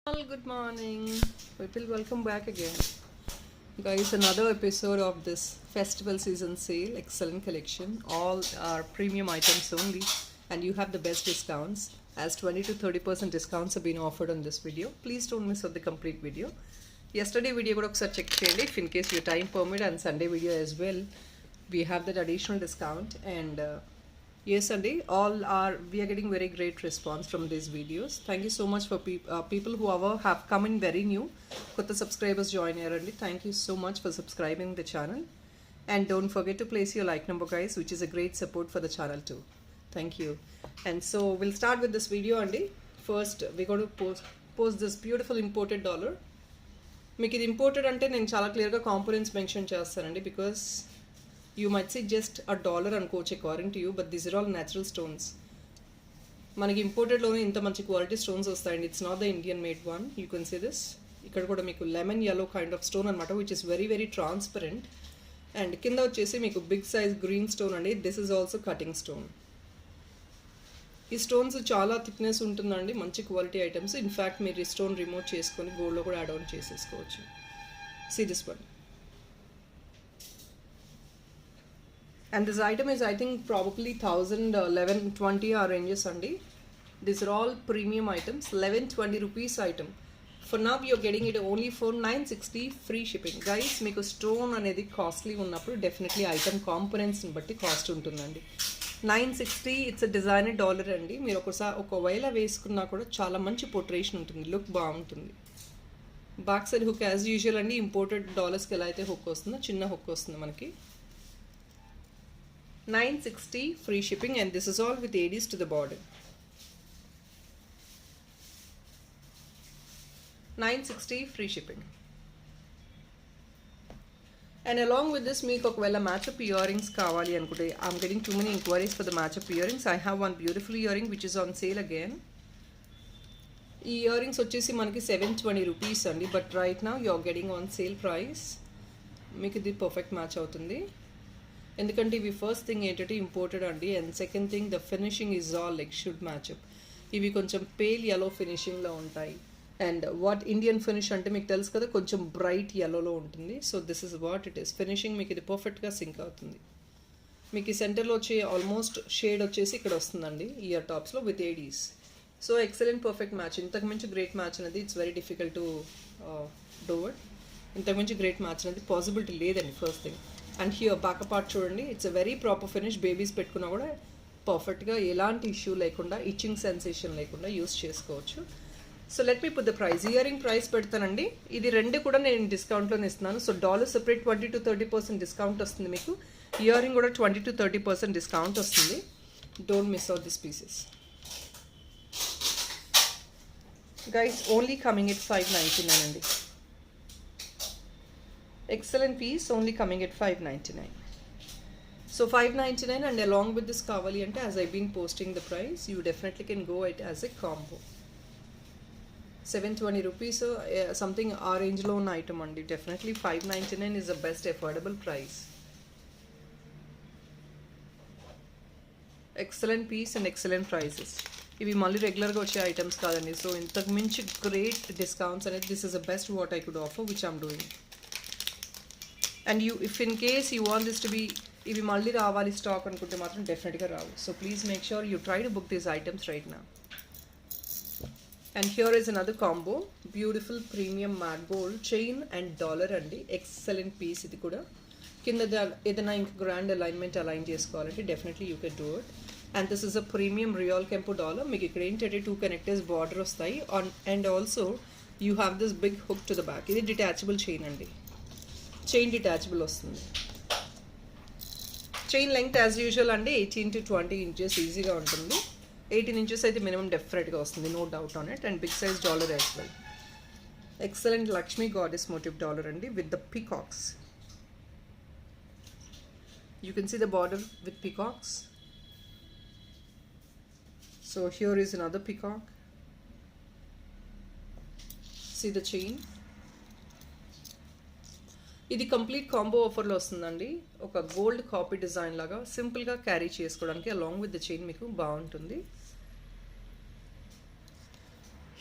All good morning, people. Welcome back again, guys. Another episode of this festival season sale. Excellent collection. All are premium items only, and you have the best discounts. As 20 to 30% discounts have been offered on this video. Please don't miss out the complete video. Yesterday video కూడా ఒకసారి check చేయండి. If in case your time permit, and Sunday video as well, we have that additional discount. And yes, Andy, we are getting very great response from these videos. Thank you so much for people who have come in very new. Kotta subscribers join here, Andy. Thank you so much for subscribing the channel. And don't forget to place your like number, guys, which is a great support for the channel too. Thank you. And so we'll start with this video, Andy. First, we're going to post this beautiful imported dollar. మీకు ఇది imported అంటే నేను చాలా క్లియర్గా components mention చేస్తానండి, because you might see just a dollar అనుకోవచ్చు according to you, but these are all natural stones. మనకి ఇంపోర్టెడ్లోనే ఇంత మంచి క్వాలిటీ స్టోన్స్ వస్తాయండి. It's not the Indian made one. You can see this. ఇక్కడ కూడా మీకు lemon yellow kind of stone అనమాట, which is very very transparent. And కింద వచ్చేసి మీకు బిగ్ సైజ్ గ్రీన్ స్టోన్ అండి. This is also cutting stone. ఈ స్టోన్స్ చాలా థిక్నెస్ ఉంటుందండి, మంచి క్వాలిటీ ఐటమ్స్. ఇన్ఫ్యాక్ట్ మీరు ఈ స్టోన్ రిమూవ్ చేసుకొని గోల్డ్లో కూడా యాడ్ ఆన్ చేసేసుకోవచ్చు. See this one. And this item is, I think, probably 1000, 1120 our ranges అండి. These are all premium items. 1120 rupees item. For now you're getting it only for 960 free shipping. Guys, మీకు stone అనేది costly ఉన్నప్పుడు definitely item కాంపోనెంట్స్ని బట్టి cost ఉంటుందండి. 960 it's a designer dollar అండి. మీరు ఒకవేళ వేసుకున్నా కూడా చాలా మంచి పొట్రేషన్ ఉంటుంది, లుక్ బాగుంటుంది. Back side hook as usual అండి. ఇంపోర్టెడ్ డాలర్స్కి ఎలా అయితే హుక్ వస్తుందో చిన్న హుక్ వస్తుంది మనకి. 960 free shipping, and this is all with ADs to the border. 960 free shipping. And along with this, meeku okavela matchup earrings kavali anukunte, I'm getting too many inquiries for the matchup earrings. I have one beautiful earring which is on sale again. ఈ earrings వచ్చేసి మనకి 720 rupees అండి, but right now you are getting on sale price. మీకు ఇది perfect match అవుతుంది, ఎందుకంటే ఇవి first thing ఏంటంటే ఇంపోర్టెడ్ అండి, and second thing the finishing is all like should match up. ఇవి కొంచెం పేల్ యెల్లో ఫినిషింగ్లో ఉంటాయి, అండ్ వాట్ ఇండియన్ ఫినిష్ అంటే మీకు తెలుసు కదా, కొంచెం బ్రైట్ యెల్లోలో ఉంటుంది. So this is what it is. Finishing మీకు ఇది పర్ఫెక్ట్గా సింక్ అవుతుంది. మీకు ఈ సెంటర్లో వచ్చే ఆల్మోస్ట్ షేడ్ వచ్చేసి ఇక్కడ వస్తుందండి ఇయర్ టాప్స్లో with ADs. So excellent perfect match. ఇంతకుమించి గ్రేట్ మ్యాచ్ అనేది it's very difficult to do it. ఇంతకుమించి గ్రేట్ మ్యాచ్ అనేది పాసిబిలిటీ లేదండి first thing. And here back part చూడండి, it's a very proper finish. Babies పెట్టుకున్నా కూడా పర్ఫెక్ట్గా ఎలాంటి ఇష్యూ లేకుండా, ఇచ్చింగ్ సెన్సేషన్ లేకుండా యూస్ చేసుకోవచ్చు. So let me put the price. Earring price పెడతానండి. ఇది రెండు కూడా నేను డిస్కౌంట్లోనే ఇస్తున్నాను. So dollar separate 20 to 30% discount వస్తుంది మీకు. ఇయరింగ్ కూడా 20 to 30% డిస్కౌంట్ వస్తుంది. Don't miss out this pieces guys. Only coming at 599 అండి. Excellent piece, only coming at 599. So 599, and along with this kavali ante, as I've been posting the price, you definitely can go it as a combo. 720 rupees, so something our range lo un item andi. Definitely 599 is the best affordable price. Excellent piece and excellent prices. ఇవి మళ్ళీ రెగ్యులర్గా వచ్చే items కాదండి. So ఇంతకు మించి great discounts అనేది this is the best what I could offer, which I'm doing. And you if in case you want this to be, ఇవి మళ్ళీ రావాలి స్టాక్ అనుకుంటే మాత్రం డెఫినెట్గా రావు. So please make sure you try to book these items right నా. And here is another combo, beautiful premium matte gold chain and dollar అండి. Excellent piece ఇది కూడా. కింద ఏదైనా ఇంకా గ్రాండ్ అలైన్మెంట్ అలైన్ చేసుకోవాలంటే definitely you can do it. And this is a premium real కెంపు dollar. మీకు ఇక్కడ ఏంటంటే 2 కనెక్టర్స్ బార్డర్ వస్తాయి, and also you have this big hook to the back. ఇది డిటాచబుల్ చైన్ అండి. చైన్ డిటాచబుల్ వస్తుంది. Chain length as usual అండి 18 to 20 inches ఈజీగా ఉంటుంది. 18 inches అయితే మినిమం డెఫినెట్గా వస్తుంది, no doubt on it. And big size dollar as well. Excellent Lakshmi goddess motif dollar అండి with the peacocks. You can see the border with peacocks. So here is another peacock. See the chain. ఇది complete combo ఆఫర్లో వస్తుందండి. ఒక gold copy design లాగా సింపుల్గా carry చేసుకోవడానికి along with the chain మీకు బాగుంటుంది.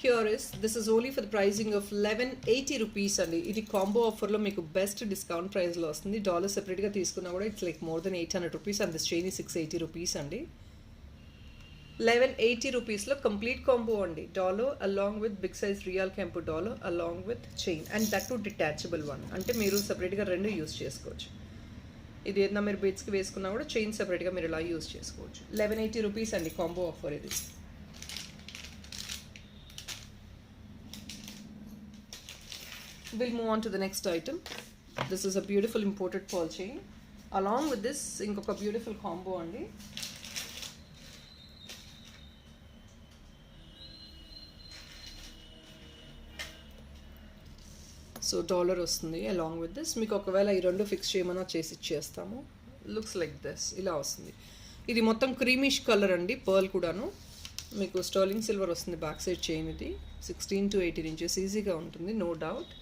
Here is, this is only for the pricing of 1180 rupees అండి. ఇది కాంబో ఆఫర్లో మీకు బెస్ట్ డిస్కౌంట్ ప్రైస్లో వస్తుంది. డాలర్ సెపరేట్గా తీసుకున్నా కూడా it's like more than 800 rupees and this chain 680 rupees అండి. 1180 రూపీస్లో కంప్లీట్ కాంబో అండి. Dollar along with big size real కెంపు dollar along with chain and that too detachable one. అంటే మీరు సెపరేట్గా రెండు యూస్ చేసుకోవచ్చు. ఇది ఏదైనా మీరు బీట్స్కి వేసుకున్నా కూడా చైన్ సెపరేట్గా మీరు ఇలా యూస్ చేసుకోవచ్చు. 1180 రూపీస్ అండి కాంబో ఆఫర్ ఇది. We'll move on to the next item. This is a beautiful imported pearl chain. Along with this, inkoka beautiful combo andi. So dollar వస్తుంది along with this. మీకు ఒకవేళ ఈ రెండు ఫిక్స్ చేయమన్నా చేసి ఇచ్చేస్తాము. లుక్స్ లైక్ దిస్, ఇలా వస్తుంది. ఇది మొత్తం క్రీమిష్ కలర్ అండి. పర్ల్ కూడాను మీకు స్టర్లింగ్ సిల్వర్ వస్తుంది. బ్యాక్ సైడ్ చైన్ ఇది 16 to 18 ఇంచెస్ ఈజీగా ఉంటుంది, no doubt.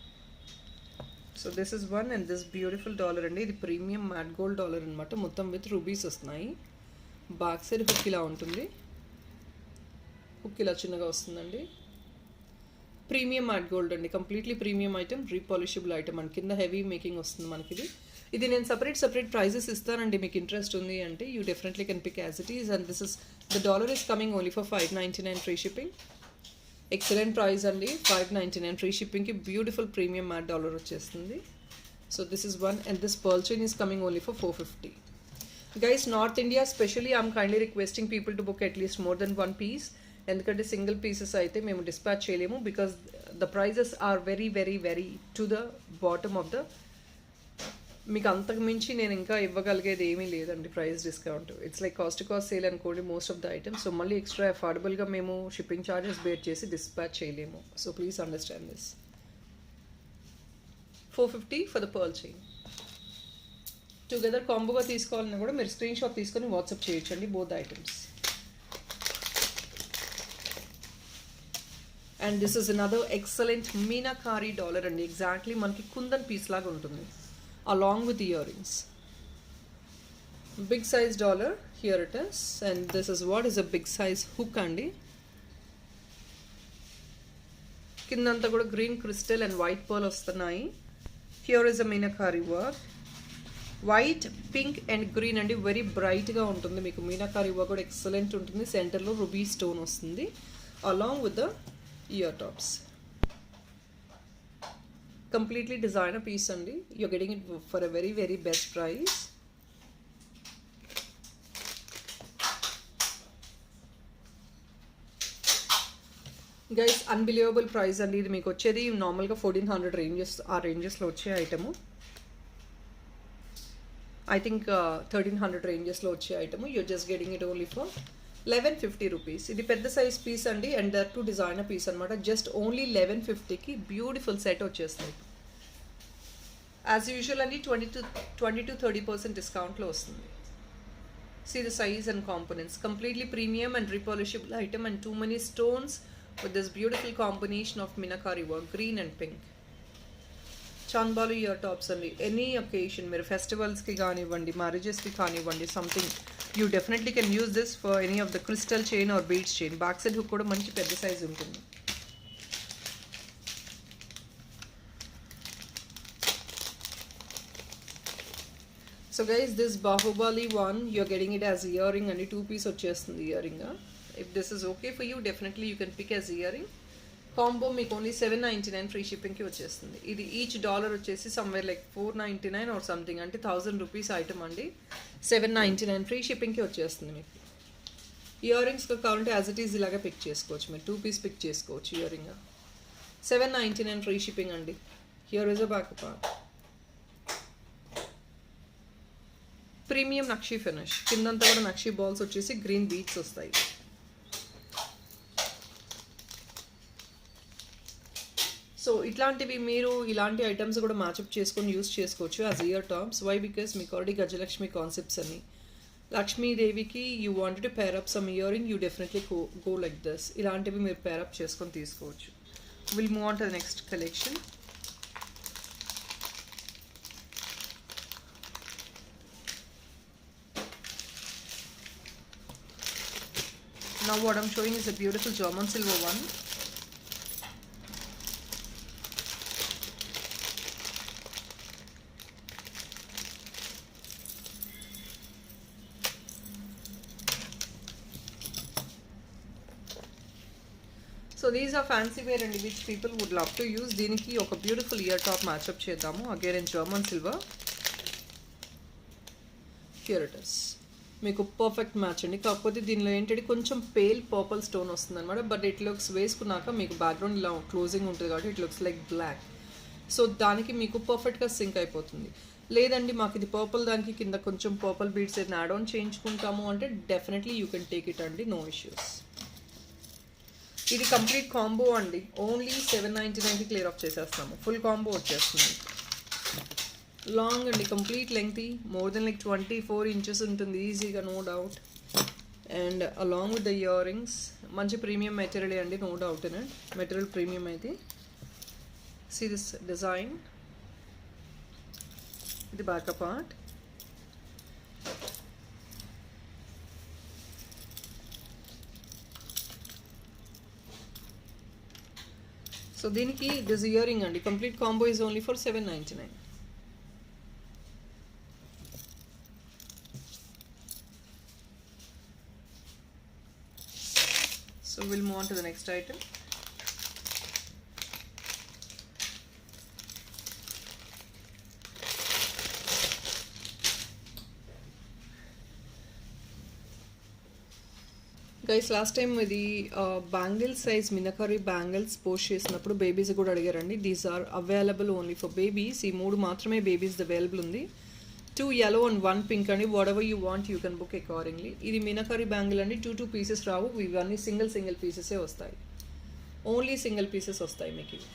So this is one and this beautiful dollar అండి. ఇది ప్రీమియం మ్యాట్ గోల్డ్ డాలర్ అనమాట. మొత్తం విత్ రూబీస్ వస్తున్నాయి. బ్యాక్ సైడ్ హుక్ ఇలా ఉంటుంది. హుక్ ఇలా చిన్నగా వస్తుందండి. ప్రీమియం మ్యాట్ గోల్డ్ అండి. Completely premium item, repolishable item and కింద హెవీ మేకింగ్ వస్తుంది మనకి ఇది. ఇది నేను సపరేట్ ప్రైజెస్ ఇస్తానండి. మీకు ఇంట్రెస్ట్ ఉంది అంటే you definitely can pick as it is. And this is the dollar is coming only for 599 free shipping. Excellent price అండి. 599 ఫ్రీ షిప్పింగ్కి బ్యూటిఫుల్ ప్రీమియం మ్యాట్ డాలర్ వచ్చేస్తుంది. So this is one and this pearl chain is coming only for 450. Guys, north India specially I'm kindly requesting people to book at least more than 1 piece. ఎందుకంటే single pieces అయితే మేము dispatch చేయలేము. Because the prices are very very very to the bottom of the, మీకు అంతకు మించి నేను ఇంకా ఇవ్వగలిగేది ఏమీ లేదండి price discount. It's like cost sale అనుకోండి most of the items. So మళ్ళీ ఎక్స్ట్రా అఫోర్డబుల్గా మేము షిప్పింగ్ ఛార్జెస్ బేర్ చేసి డిస్పాచ్ చేయలేము. So please understand this. 450 for the pearl chain. Together కాంబోగా తీసుకోవాలన్నా కూడా మీరు స్క్రీన్ షాట్ తీసుకొని వాట్సాప్ చేయొచ్చండి both items. And this is another excellent meenakari dollar అండి. ఎగ్జాక్ట్లీ మనకి కుందన్ పీస్ లాగా ఉంటుంది along with the earrings. Big size dollar, here it is, and this is what is a big size hook andi. Kindanta kuda green crystal and white pearl vastunayi. Here is a meenakari work. White, pink and green andi, very bright ga untundi. Meeku meenakari work kuda excellent untundi. Center lo ruby stone vastundi along with the ear tops. Completely designer piece అండి. You're getting it for a very very best price. Guys, unbelievable price అండి. ఇది మీకు వచ్చేది నార్మల్గా 1400 ranges, ఆ రేంజెస్లో వచ్చే item. I think 1300 రేంజెస్లో వచ్చే item. You're just getting it only for 1150 rupees. ఇది పెద్ద సైజ్ పీస్ అండి and that to designer piece అనమాట. జస్ట్ ఓన్లీ 1150కి బ్యూటిఫుల్ సెట్ వచ్చేస్తుంది. యాజ్ యూజువల్ అండి 20 to 30% డిస్కౌంట్లో వస్తుంది. See the size and components. Completely premium and repolishable item and too many stones with this beautiful combination of Minakari work, green and pink. Chanbalu ear tops only. Any occasion, mere festivals ki gaanivandi, marriages ki gaanivandi, something, you definitely can use this for any of the crystal chain or beads chain. Back side hook kuda manchi pedda size untundi. So guys, this Bahubali one, you're getting it as earring and 2 piece వచ్చేస్తుంది earring. If this is okay for you, definitely you can pick as earring. Combo మీకు only 799 free షిప్పింగ్కి వచ్చేస్తుంది. ఇది each dollar వచ్చేసి somewhere like 499 or something, అంటే 1000 rupees item అండి. 799 free షిప్పింగ్కి వచ్చేస్తుంది మీకు. ఇయర్ రింగ్స్ కావాలంటే యాజ్ ఇట్ ఈజ్ ఇలాగే పిక్ చేసుకోవచ్చు. మీరు 2 పీస్ పిక్ చేసుకోవచ్చు ఇయర్ రింగ్. 799 ఫ్రీ షిప్పింగ్ అండి. Here is a back part. Premium nakshi finish, కిందంతా కూడా నక్షి బాల్స్ వచ్చేసి గ్రీన్ బీట్స్ వస్తాయి. సో ఇట్లాంటివి మీరు ఇలాంటి ఐటమ్స్ కూడా మ్యాచప్ చేసుకొని యూస్ చేసుకోవచ్చు as ear tops. Why? Because మీకు ఆల్రెడీ గజలక్ష్మి కాన్సెప్ట్స్ అని, లక్ష్మీదేవికి you wanted to pair up some earring, you definitely go like this. ఇలాంటివి మీరు పేర్ అప్ చేసుకొని తీసుకోవచ్చు. Will move on to the next collection. Now what I'm showing is a beautiful German silver one. These are fancy wear అండి which people would love to use. దీనికి ఒక beautiful ear top matchup చేద్దాము. Again in German silver. Here it is. మీకు perfect match అండి. కాకపోతే దీనిలో ఏంటంటే కొంచెం పేల్ పర్పుల్ స్టోన్ వస్తుంది అనమాట. బట్ ఇట్ లుక్స్ వేసుకున్నాక మీకు బ్యాక్గ్రౌండ్ ఇలా క్లోజింగ్ ఉంటుంది కాబట్టి it looks like black. So దానికి మీకు పర్ఫెక్ట్గా సింక్ అయిపోతుంది. లేదండి మాకు ఇది పర్పుల్ దానికి కింద కొంచెం పర్పుల్ బీడ్స్ ఏదైనా యాడ్ ఆన్ చేయించుకుంటాము అంటే definitely you can take it అండి, నో ఇష్యూస్. ఇది కంప్లీట్ కాంబో అండి. ఓన్లీ 799కి క్లియర్ ఆఫ్ చేసేస్తాము. ఫుల్ కాంబో వచ్చేస్తుంది. లాంగ్ అండి, complete lengthy, more than like 24 inches ఉంటుంది ఈజీగా, no doubt. And along with the earrings మంచి ప్రీమియం మెటీరియల్ అండి, no doubt in it. Material premium అయితే. సీ దిస్ డిజైన్, ఇది బ్యాక్ పార్ట్. సో దీనికి this ear ring అండి complete combo is only for 799. So we'll move on to the next item. Guys last time ఇది bangle size meenakari bangles post చేసినప్పుడు babies కూడా అడిగారండి. These are available only for babies. ఈ 3 మాత్రమే babies available ఉంది. 2 yellow and 1 pink అండి. What ever you want you can book accordingly. ఇది మినకరీ bangle అండి. 2 పీసెస్ రావు, ఇవన్నీ సింగిల్ పీసెసే వస్తాయి. ఓన్లీ సింగిల్ పీసెస్ వస్తాయి మీకు. ఇవి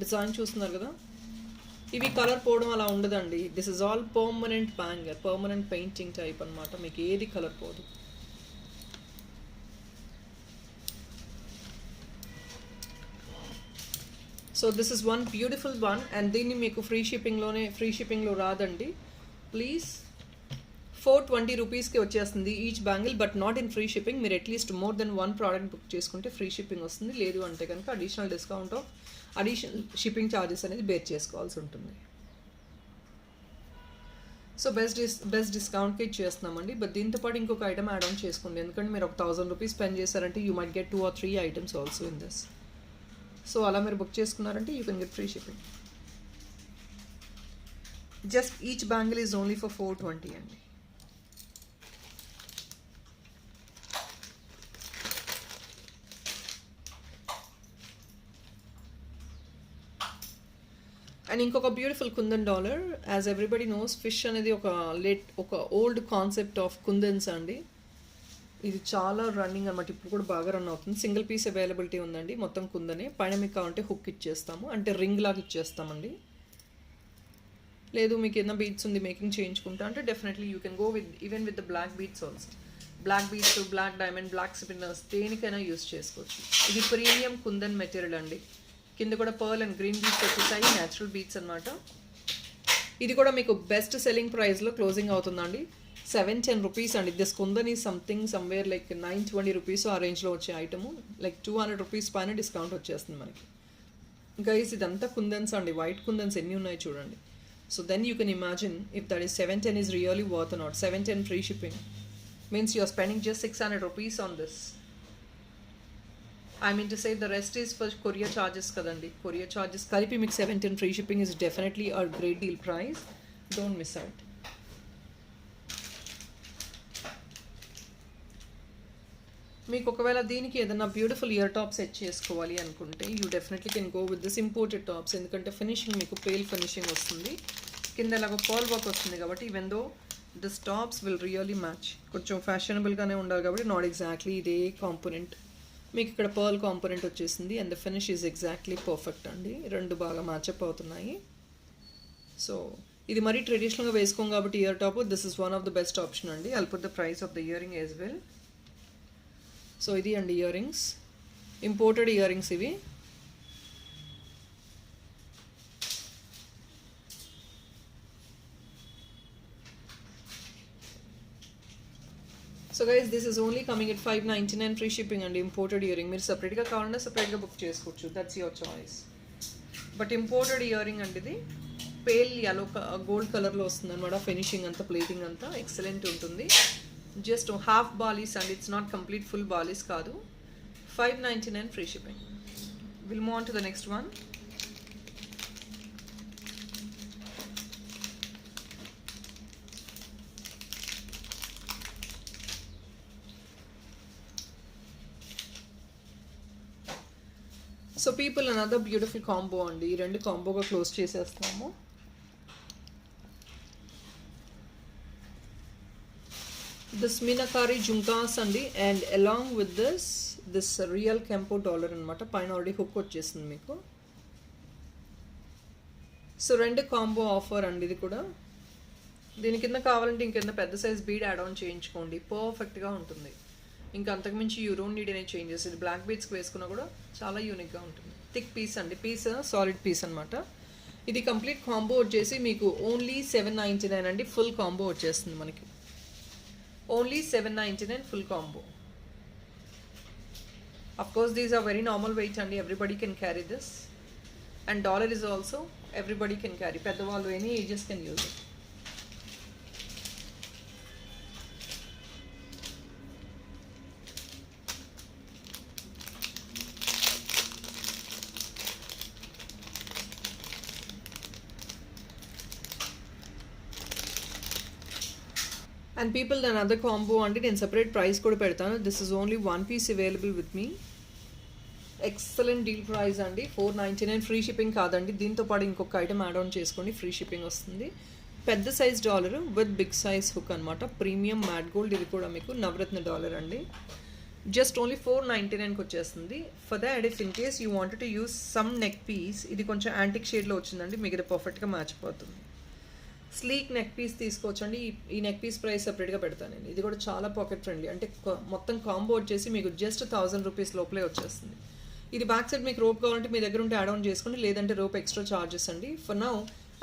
డిజైన్ చూస్తున్నారు కదా, ఇవి కలర్ పోవడం అలా ఉండదండి. This is all permanent bangle, permanent painting type అనమాట. మీకు ఏది కలర్ పోదు. So this is one beautiful one. And దీన్ని మీకు ఫ్రీ షిప్పింగ్లో రాదండి. ప్లీజ్ 420 రూపీస్కి వచ్చేస్తుంది each bangle, but not in free shipping. మీరు at least more than 1 product book చేసుకుంటే ఫ్రీ షిప్పింగ్ వస్తుంది. లేదు అంటే కనుక additional discount off additional shipping charges అనేది బేర్ చేసుకోవాల్సి ఉంటుంది. సో బెస్ట్ డిస్కౌంట్కి ఇచ్చేస్తున్నామండి. బట్ దీంతో పాటు ఇంకొక ఐటమ్ యాడ్ ఆన్ చేసుకోండి. ఎందుకంటే మీరు ఒక 1000 రూపీస్ స్పెండ్ చేశారంటే you might get 2 or 3 items also in this. So అలా మీరు బుక్ చేసుకున్నారంటే you can get free shipping. Just each bangle is only for 420 అండి. అండ్ ఇంకొక beautiful kundan dollar. As everybody knows fish అనేది ఒక ఓల్డ్ కాన్సెప్ట్ ఆఫ్ కుందన్స్ అండి. ఇది చాలా రన్నింగ్ అనమాట. ఇప్పుడు కూడా బాగా రన్ అవుతుంది. సింగిల్ పీస్ అవైలబిలిటీ ఉందండి. మొత్తం కుందనే. పైన మీకు కావాలంటే హుక్ ఇచ్చేస్తాము, అంటే రింగ్ లాగా ఇచ్చేస్తామండి. లేదు మీకు ఏదైనా బీడ్స్ ఉంది మేకింగ్ చేయించుకుంటా అంటే definitely you can go with even with the black beads also. Black beads, black diamond, black spinners దేనికైనా యూస్ చేసుకోవచ్చు. ఇది ప్రీమియం కుందన్ మెటీరియల్ అండి. కింద కూడా పర్ల్ అండ్ గ్రీన్ బీడ్స్ వచ్చేసాయి, న్యాచురల్ బీడ్స్ అనమాట. ఇది కూడా మీకు బెస్ట్ సెల్లింగ్ ప్రైస్లో క్లోజింగ్ అవుతుందండి. 710 రూపీస్ అండి. దిస్ కుందన్ ఈ సంథింగ్ సమ్వేర్ లైక్ 920 రూపీస్ ఆ రేంజ్లో వచ్చే ఐటము. లైక్ 200 రూపీస్ పైన డిస్కౌంట్ వచ్చేస్తుంది మనకి. గైస్ ఇదంతా కుందన్స్ అండి. వైట్ కుందన్స్ ఎన్ని ఉన్నాయి చూడండి. So then you can imagine if that is 710 is really worth not. 710 free shipping means you are spending just 600 rupees on this. I mean to say the rest is for courier charges కదండి. Courier charges కలిపి మీకు 710 free shipping is definitely a great deal price. Don't miss out. మీకు ఒకవేళ దీనికి ఏదైనా beautiful ear top set చేసుకోవాలి అనుకుంటే you definitely can go with this imported tops. ఎందుకంటే ఫినిషింగ్ మీకు పేల్ ఫినిషింగ్ వస్తుంది. కింద ఇలాగ పర్ల్ వర్క్ వస్తుంది కాబట్టి even though this tops will really match. కొంచెం ఫ్యాషనబుల్గానే ఉండాలి కాబట్టి నాట్ ఎగ్జాక్ట్లీ ఇదే కాంపోనెంట్. మీకు ఇక్కడ పర్ల్ కాంపోనెంట్ వచ్చేసింది and the finish is exactly perfect అండి. రెండు బాగా మ్యాచప్ అవుతున్నాయి. సో ఇది మరీ ట్రెడిషనల్గా వేసుకోం కాబట్టి ear top this is one of the best option అండి. I'll put the price of the earring as well. So ఇది అండి earrings, imported earrings ఇవి. So guys this is only coming at 599 free shipping అండి. Imported earring మీరు సపరేట్గా కావాలన్నా సపరేట్గా book చేసుకోవచ్చు. That's your choice. But imported earring అండి. ఇది పేల్ యెల్లో గోల్డ్ కలర్లో వస్తుంది అనమాట. ఫినిషింగ్ అంతా ప్లేటింగ్ అంతా ఎక్సలెంట్ ఉంటుంది. జస్ట్ హాఫ్ బాలీస్ and it's not complete full బాలీస్ కాదు. $5.99 free shipping. We'll move on to the next one. So people another beautiful combo అండి. ఈ రెండు కాంబోగా క్లోజ్ చేసేస్తాము. దిస్ మీనాకారి జుంకాస్ అండి, and along with this real కెంపో dollar అనమాట. పైన ఆల్రెడీ హుక్ వచ్చేసింది మీకు. సో రెండు కాంబో ఆఫర్ అండి ఇది కూడా. దీని కింద కావాలంటే ఇంకింద పెద్ద సైజ్ బీడ్ యాడ్ ఆన్ చేయించుకోండి, పర్ఫెక్ట్గా ఉంటుంది. ఇంకా అంతకుమించి you don't need any changes. ఇది బ్లాక్ బీడ్స్కి వేసుకున్నా కూడా చాలా యూనిక్గా ఉంటుంది. థిక్ పీస్ అండి, పీస్ సాలిడ్ పీస్ అనమాట. ఇది కంప్లీట్ కాంబో వచ్చేసి మీకు ఓన్లీ $7.99 అండి. ఫుల్ కాంబో వచ్చేస్తుంది మనకి. Only $7.99 full combo. Of course these are very normal weight అండి. Everybody can carry this. And dollar is also everybody can carry. పెద్దవాళ్ళు any ages can use it. And people దాని other combo అంటే నేను separate price కూడా పెడతాను. This is only one piece available with me. Excellent deal price అండి. $4.99 free shipping కాదండి, దీంతో పాటు ఇంకొక ఐటమ్ యాడ్ ఆన్ చేసుకోండి, ఫ్రీ షిప్పింగ్ వస్తుంది. పెద్ద size dollar with big size hook అనమాట. Premium matte gold. ఇది కూడా మీకు నవరత్న డాలర్ అండి. జస్ట్ ఓన్లీ $4.99కి వచ్చేస్తుంది. For that if in case you wanted to use some neck piece, ఇది కొంచెం యాంటిక్ షేడ్లో వచ్చిందండి, మీకు ఇది పర్ఫెక్ట్గా మ్యాచ్ పోతుంది. స్లీక్ నెక్ పీస్ తీసుకోవచ్చండి. ఈ నెక్ పీస్ ప్రైస్ సపరేట్గా పెడతాను నేను. ఇది కూడా చాలా పాకెట్ ఫ్రెండ్లీ. అంటే మొత్తం కాంబో వచ్చేసి మీకు జస్ట్ 1000 రూపీస్ లోపలే వచ్చేస్తుంది. ఇది బ్యాక్ సైడ్ మీకు రోప్ కావాలంటే మీ దగ్గర ఉంటే యాడ్ ఆన్ చేసుకోండి, లేదంటే రోప్ ఎక్స్ట్రా చార్జెస్ అండి. For now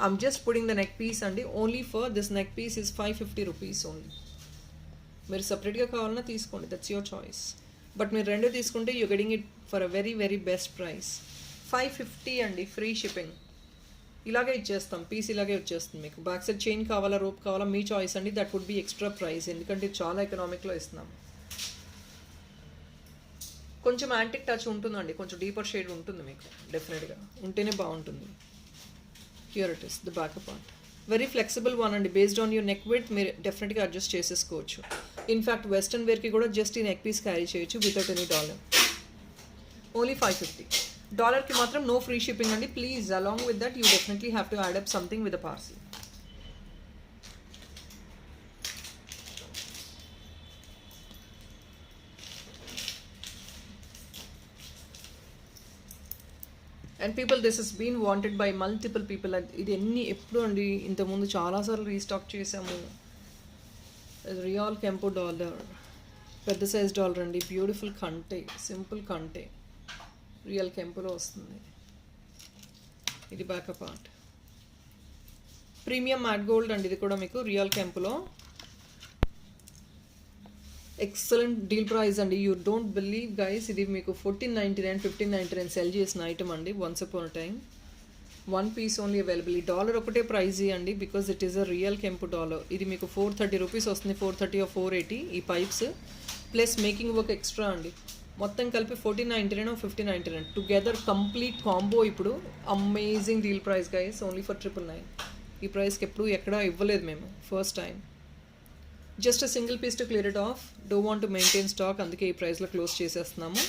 I'm just putting the neck piece అండి. Only for this neck piece is $550 only. మీరు సపరేట్గా కావాలన్నా తీసుకోండి, దట్స్ యువర్ చాయిస్. బట్ మీరు రెండు తీసుకుంటే you getting it for a very very best price. $550 అండి, ఫ్రీ షిప్పింగ్. ఇలాగే ఇచ్చేస్తాం, పీస్ ఇలాగే వచ్చేస్తుంది మీకు. బ్యాక్ సైడ్ చైన్ కావాలా, రోప్ కావాలా, మీ చాయిస్ అండి. That would be extra price, ఎందుకంటే చాలా ఎకనామిక్లో ఇస్తున్నాం. కొంచెం యాంటిక్ టచ్ ఉంటుందండి, కొంచెం డీపర్ షేడ్ ఉంటుంది మీకు. డెఫినెట్గా ఉంటేనే బాగుంటుంది. Here it is the back part. Very flexible one అండి. Based on your neck width మీరు డెఫినెట్గా అడ్జస్ట్ చేసేసుకోవచ్చు. ఇన్ఫ్యాక్ట్ వెస్ట్రన్ వేర్కి కూడా జస్ట్ ఈ నెక్ పీస్ క్యారీ చేయొచ్చు వితౌట్ ఎనీ డాలర్. ఓన్లీ $550. డాలర్కి మాత్రం నో ఫ్రీ షిప్పింగ్ అండి. Please along with that you definitely have to add up something with a parcel. And people this is been wanted by multiple people. ఇది ఎప్పుడు అండి, ఇంతకుముందు చాలాసార్లు restock చేసాము. Real కెంపో dollar, పెద్ద సైజ్ డాలర్ అండి. Beautiful కంటే, సింపుల్ కంటే రియల్ కెంపోలో వస్తుంది. ఇది back part. Premium matte gold అండి. ఇది కూడా మీకు రియల్ కెంపోలో. ఎక్సలెంట్ డీల్ ప్రైస్ అండి. యూ డోంట్ బిలీవ్ గైస్, ఇది మీకు $14.99 $15.99 సెల్ చేసిన ఐటమ్ అండి. Once upon a time one piece only available. ఈ డాలర్ ఒకటే ప్రైజ్ అండి, because it is a real కెంపు డాలర్. ఇది మీకు $430 వస్తుంది, 430 or 480 ఈ pipes plus making work extra అండి. మొత్తం కలిపి $14.99 or $15.99 టుగెదర్ కంప్లీట్ కాంబో. ఇప్పుడు amazing deal price guys, only for $999. ఈ ప్రైస్కి ఎప్పుడు ఎక్కడా ఇవ్వలేదు మేము, first time. Just a single piece to clear it off. Don't want to maintain stock, అందుకే ఈ ప్రైస్లో క్లోజ్ చేసేస్తున్నాము.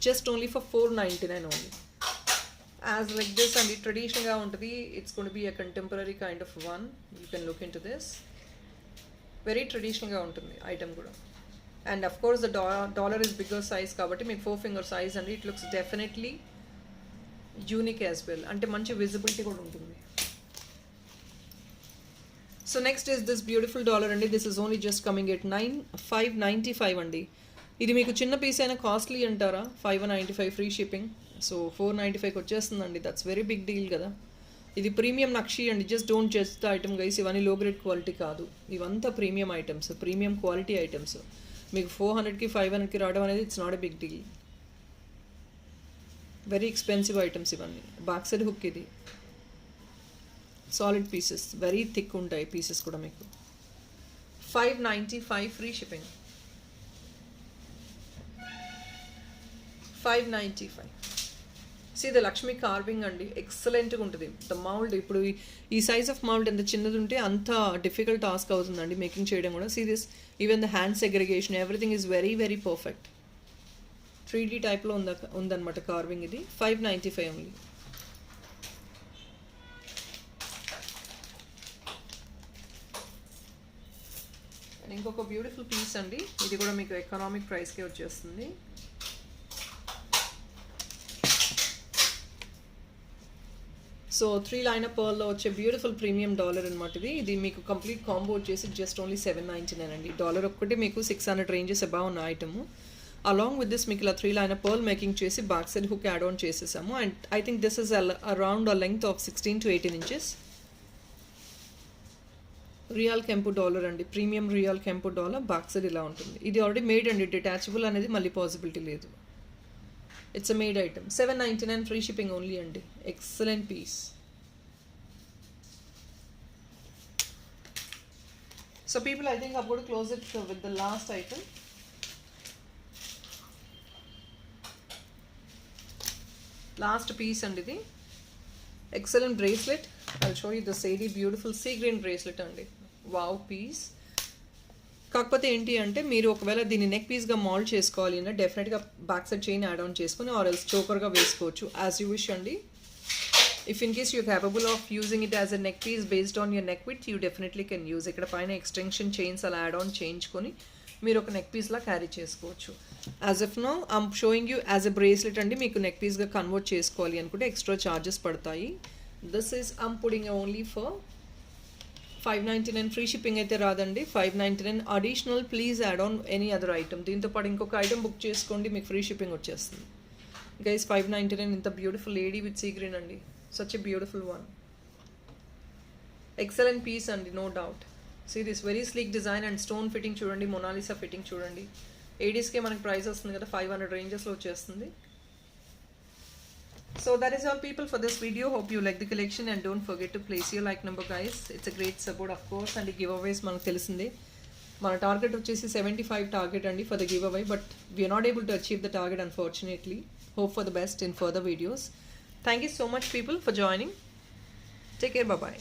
Just only for $499 only. As like this అండి, ట్రెడిషనల్గా ఉంటుంది. It's gonna be a contemporary kind of one. You can look into this. Very ట్రెడిషనల్గా ఉంటుంది item కూడా. And of course the dollar is bigger size కాబట్టి మీకు 4 finger size అండి. It looks definitely unique as well, అంటే మంచి visibility కూడా ఉంటుంది. So next is this beautiful dollar అండి. This is only just coming at $595 అండి. ఇది మీకు చిన్న పీస్ అయినా కాస్ట్లీ అంటారా? $595 ఫ్రీ షిప్పింగ్. సో $495కి వచ్చేస్తుందండి. దట్స్ వెరీ బిగ్ డీల్ కదా. ఇది ప్రీమియం నక్షి అండి. Just don't just the item guys. ఇవన్నీ లో గ్రేడ్ క్వాలిటీ కాదు, ఇవంతా premium items, premium quality items. మీకు 400కి 500కి రావడం అనేది it's not a big deal. Very expensive items ఇవన్నీ. బ్యాక్ సైడ్ హుక్ ఇది. సాలిడ్ పీసెస్, వెరీ థిక్ ఉంటాయి పీసెస్ కూడా మీకు. $595 free shipping. 595. See the Lakshmi carving అండి ఎక్సలెంట్గా ఉంటుంది. ద మౌల్డ్ ఇప్పుడు ఈ సైజ్ ఆఫ్ మౌల్డ్ ఎంత చిన్నది ఉంటే అంత డిఫికల్ట్ టాస్క్ అవుతుందండి మేకింగ్ చేయడం కూడా. See this even the hand segregation everything is very very perfect. 3D టైప్లో ఉందన్నమాట కార్వింగ్. ఇది 595 ఓన్లీ. అండ్ ఇంకొక బ్యూటిఫుల్ పీస్ అండి, ఇది కూడా మీకు ఎకనామిక్ ప్రైస్కే వచ్చేస్తుంది. సో 3 లైనర్ పర్ల్లో వచ్చే బ్యూటిఫుల్ ప్రీమియం డాలర్ అనమాట ఇది. ఇది మీకు కంప్లీట్ కాంబో వచ్చేసి జస్ట్ ఓన్లీ 799 అండి. డాలర్ ఒక్కటి మీకు 600 రేంజెస్ అబౌవ్ ఉన్న ఐటమ్. అలాంగ్ విత్ దిస్ మీకు ఇలా 3 లైనర్ పర్ల్ మేకింగ్ చేసి back side hook add on చేసేసాము. And I think this is around a length of 16 to 18 inches. Real కెంపు డాలర్ అండి, ప్రీమియం రియల్ కెంపు డాలర్. బ్యాక్ సైడ్ ఇలా ఉంటుంది. ఇది ఆల్రెడీ మేడ్ అండి, డిటాచబుల్ అనేది మళ్ళీ పాసిబిలిటీ లేదు. It's a made item. 799 free shipping only అండి. Excellent piece. So people, I think I'm going to close it with the last item. Last piece అండి ఇది. Excellent bracelet. I show you the shady beautiful sea green bracelet అండి. Wow piece. కాకపోతే ఏంటి అంటే మీరు ఒకవేళ దీన్ని నెక్ పీస్గా మోల్డ్ చేసుకోవాలి అంటే డెఫినెట్గా back side chain add on చేసుకుని ఆర్ ఎల్స్ చోకర్గా వేసుకోవచ్చు యాజ్ యూ విష్ అండి. If in case you capable of using it as a neck piece based on your neck with, you definitely can use. ఇక్కడ పైన extension chains అలా add on చేయించుకొని మీరు ఒక నెక్ పీస్లా క్యారీ చేసుకోవచ్చు. As of now I'm showing you as a bracelet అండి. మీకు నెక్ పీస్గా కన్వర్ట్ చేసుకోవాలి అనుకుంటే ఎక్స్ట్రా ఛార్జెస్ పడతాయి. This is I'm putting only for 599. Free shipping అయితే రాదండి. 599 additional. Please add on any other item. దీంతో పాటు ఇంకొక ఐటమ్ బుక్ చేసుకోండి, మీకు ఫ్రీ షిప్పింగ్ వచ్చేస్తుంది. గైస్ 599. ఇంత beautiful lady with sea green అండి. Such a beautiful one. Excellent piece అండి, no doubt. See this very sleek design and stone fitting చూడండి, మొనాలిసా ఫిట్టింగ్ చూడండి. ఏడీస్కే మనకి ప్రైస్ వస్తుంది కదా, 500 రేంజెస్లో వచ్చేస్తుంది. So that is all people for this video. Hope you like the collection and don't forget to place your like number guys. It's a great support of course. And the giveaways manaku telisinde. Mana target vachesi 75 target andi for the giveaway, but we are not able to achieve the target unfortunately. Hope for the best in further videos. Thank you so much people for joining. Take care, bye bye.